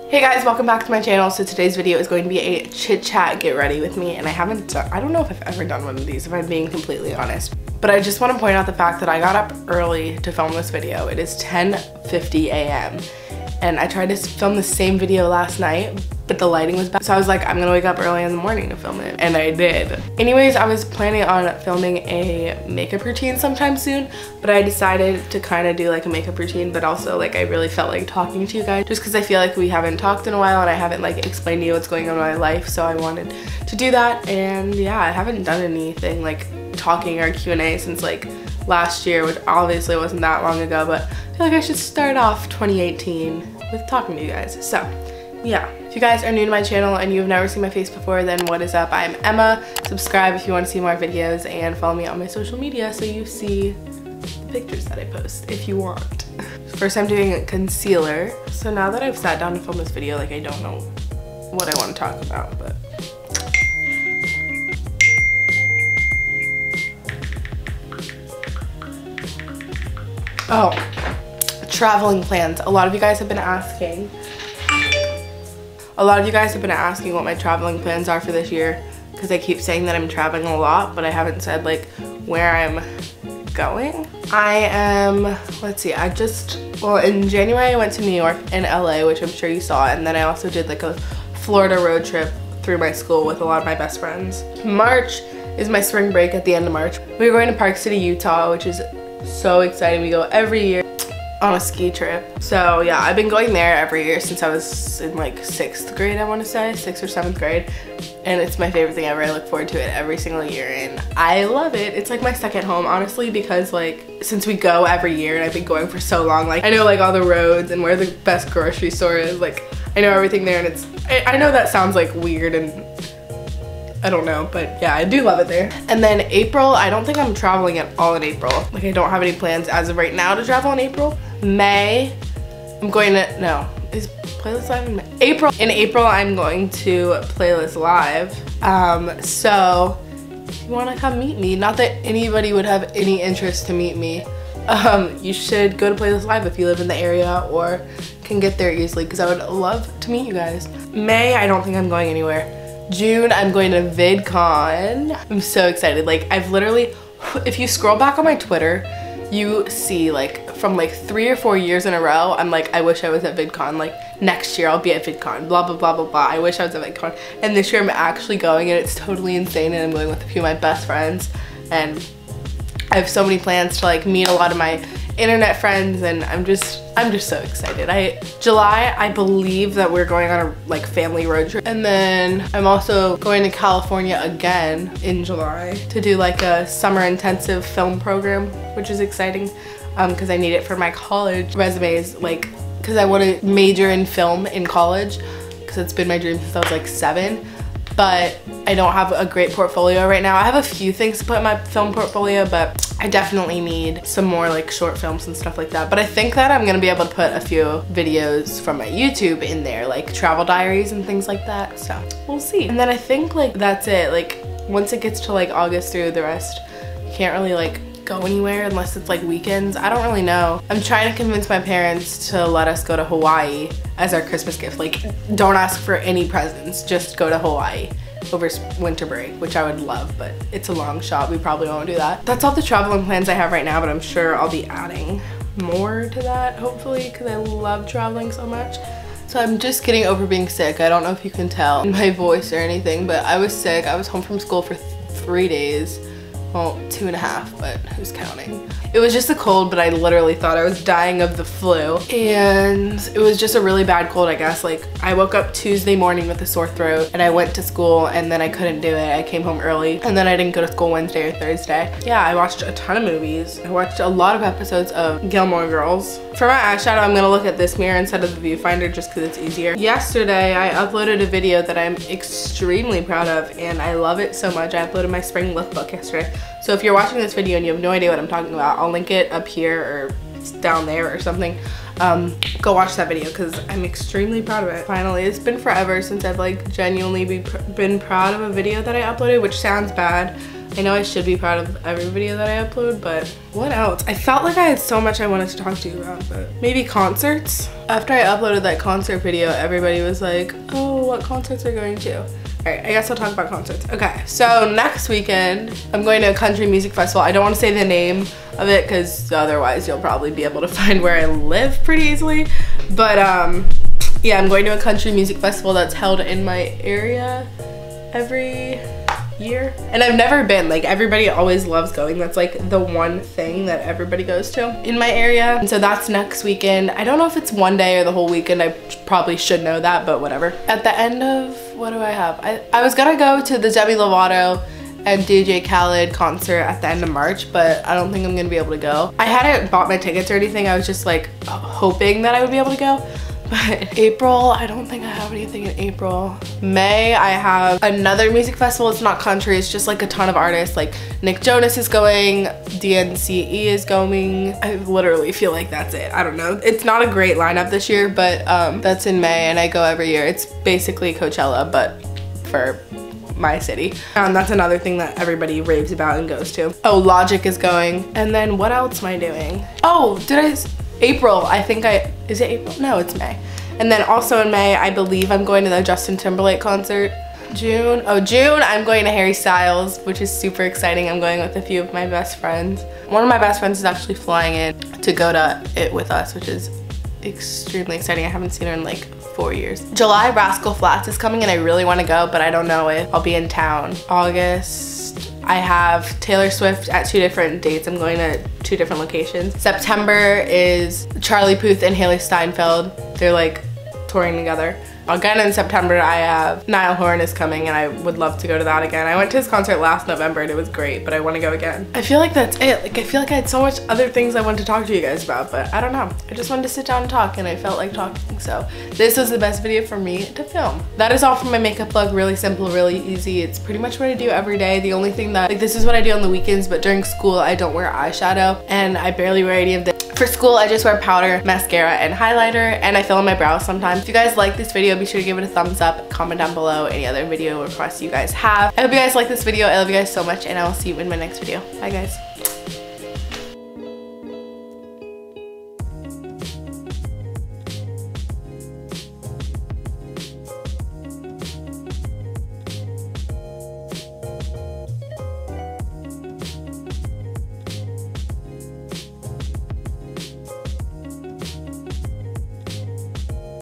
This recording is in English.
Hey guys, welcome back to my channel. So today's video is going to be a chit chat get ready with me, and I don't know if I've ever done one of these, if I'm being completely honest. But I just want to point out the fact that I got up early to film this video. It is 10:50 a.m. and I tried to film the same video last night, but the lighting was bad. So I was like, I'm gonna wake up early in the morning to film it, and I did. Anyways, I was planning on filming a makeup routine sometime soon, but I decided to kind of do like a makeup routine, but also like I really felt like talking to you guys just because I feel like we haven't talked in a while and I haven't like explained to you what's going on in my life, so I wanted to do that. And yeah, I haven't done anything like talking or Q&A since like last year, which obviously wasn't that long ago, but I feel like I should start off 2018 with talking to you guys. So yeah, if you guys are new to my channel and you've never seen my face before, then what is up? I'm Emma. Subscribe if you want to see more videos, and follow me on my social media so you see the pictures that I post if you want. First, I'm doing concealer. So now that I've sat down to film this video, like I don't know what I want to talk about, but oh, traveling plans. A lot of you guys have been asking. What my traveling plans are for this year, because I keep saying that I'm traveling a lot, but I haven't said like where I'm going. I am, let's see, well, in January I went to New York and LA, which I'm sure you saw, and then I also did like a Florida road trip through my school with a lot of my best friends. March is my spring break at the end of March. We're going to Park City, Utah, which is so exciting. We go every year on a ski trip. So yeah, I've been going there every year since I was in like 6th grade, I want to say, 6th or 7th grade. And it's my favorite thing ever. I look forward to it every single year and I love it. It's like my second home, honestly, because like since we go every year and I've been going for so long, like I know like all the roads and where the best grocery store is. Like I know everything there, and I know that sounds like weird and I don't know, but yeah, I do love it there. And then April, I don't think I'm traveling at all in April. Like I don't have any plans as of right now to travel in April. May, I'm going to, no, is Playlist Live in May? April, in April I'm going to Playlist Live. So if you want to come meet me, not that anybody would have any interest to meet me, you should go to Playlist Live if you live in the area or can get there easily, because I would love to meet you guys. May, I don't think I'm going anywhere. June, I'm going to VidCon. I'm so excited. Like I've literally, if you scroll back on my Twitter, you see like from like 3 or 4 years in a row, I'm like, I wish I was at VidCon. Like next year I'll be at VidCon, blah, blah, blah, blah, blah. I wish I was at VidCon. And this year I'm actually going, and it's totally insane, and I'm going with a few of my best friends. And I have so many plans to like meet a lot of my internet friends, and I'm just so excited. July, I believe that we're going on a like family road trip, and then I'm also going to California again in July to do like a summer intensive film program, which is exciting because I need it for my college resumes, like because I want to major in film in college because it's been my dream since I was like 7. But I don't have a great portfolio right now. I have a few things to put in my film portfolio, but I definitely need some more like short films and stuff like that. But I think that I'm gonna be able to put a few videos from my YouTube in there, like travel diaries and things like that. So we'll see. And then I think like that's it. Like once it gets to like August through the rest, you can't really like go anywhere unless it's like weekends. I don't really know. I'm trying to convince my parents to let us go to Hawaii as our Christmas gift. Like don't ask for any presents, just go to Hawaii over winter break, which I would love, but it's a long shot. We probably won't do that. That's all the traveling plans I have right now, but I'm sure I'll be adding more to that hopefully, because I love traveling so much. So I'm just getting over being sick. I don't know if you can tell in my voice or anything, but I was sick. I was home from school for 3 days. Well, 2.5, but who's counting? It was just a cold, but I literally thought I was dying of the flu. And it was just a really bad cold, I guess. Like, I woke up Tuesday morning with a sore throat, and I went to school, and then I couldn't do it. I came home early, and then I didn't go to school Wednesday or Thursday. Yeah, I watched a ton of movies. I watched a lot of episodes of Gilmore Girls. For my eyeshadow, I'm gonna look at this mirror instead of the viewfinder just because it's easier. Yesterday, I uploaded a video that I'm extremely proud of, and I love it so much. I uploaded my spring lookbook yesterday. So if you're watching this video and you have no idea what I'm talking about, I'll link it up here or down there or something. Go watch that video because I'm extremely proud of it. Finally, it's been forever since I've like genuinely been proud of a video that I uploaded, which sounds bad, I know I should be proud of every video that I upload, but what else? I felt like I had so much I wanted to talk to you about, but maybe concerts? After I uploaded that concert video, everybody was like, oh, what concerts are you going to? Alright, I guess I'll talk about concerts. Okay, so next weekend, I'm going to a country music festival. I don't want to say the name of it because otherwise you'll probably be able to find where I live pretty easily. But yeah, I'm going to a country music festival that's held in my area every year. And I've never been, like everybody always loves going. That's like the one thing that everybody goes to in my area. And so that's next weekend. I don't know if it's one day or the whole weekend. I probably should know that, but whatever. At the end of, what do I have? I was gonna go to the Demi Lovato and DJ Khaled concert at the end of March, but I don't think I'm gonna be able to go. I hadn't bought my tickets or anything. I was just like hoping that I would be able to go. But April, I don't think I have anything in April. May, I have another music festival. It's not country, it's just like a ton of artists. Like Nick Jonas is going, DNCE is going. I literally feel like that's it. I don't know. It's not a great lineup this year, but that's in May and I go every year. It's basically Coachella, but for my city. That's another thing that everybody raves about and goes to. Oh, Logic is going. And then what else am I doing? Oh, April, I think is it April? No, it's May. And then also in May, I believe I'm going to the Justin Timberlake concert. June, I'm going to Harry Styles, which is super exciting. I'm going with a few of my best friends. One of my best friends is actually flying in to go to it with us, which is extremely exciting. I haven't seen her in like 4 years. July, Rascal Flatts is coming and I really want to go, but I don't know if I'll be in town. August, I have Taylor Swift at 2 different dates. I'm going to 2 different locations. September is Charlie Puth and Haley Steinfeld. They're like touring together. Again in September, I have Niall Horan is coming and I would love to go to that again. I went to his concert last November and it was great, but I want to go again. I feel like that's it. Like I feel like I had so much other things I wanted to talk to you guys about, but I don't know. I just wanted to sit down and talk and I felt like talking. So this was the best video for me to film. That is all for my makeup look. Really simple, really easy. It's pretty much what I do every day. The only thing that, like this is what I do on the weekends, but during school I don't wear eyeshadow and I barely wear any of this. For school, I just wear powder, mascara, and highlighter, and I fill in my brows sometimes. If you guys like this video, be sure to give it a thumbs up, comment down below any other video requests you guys have. I hope you guys like this video. I love you guys so much, and I will see you in my next video. Bye, guys.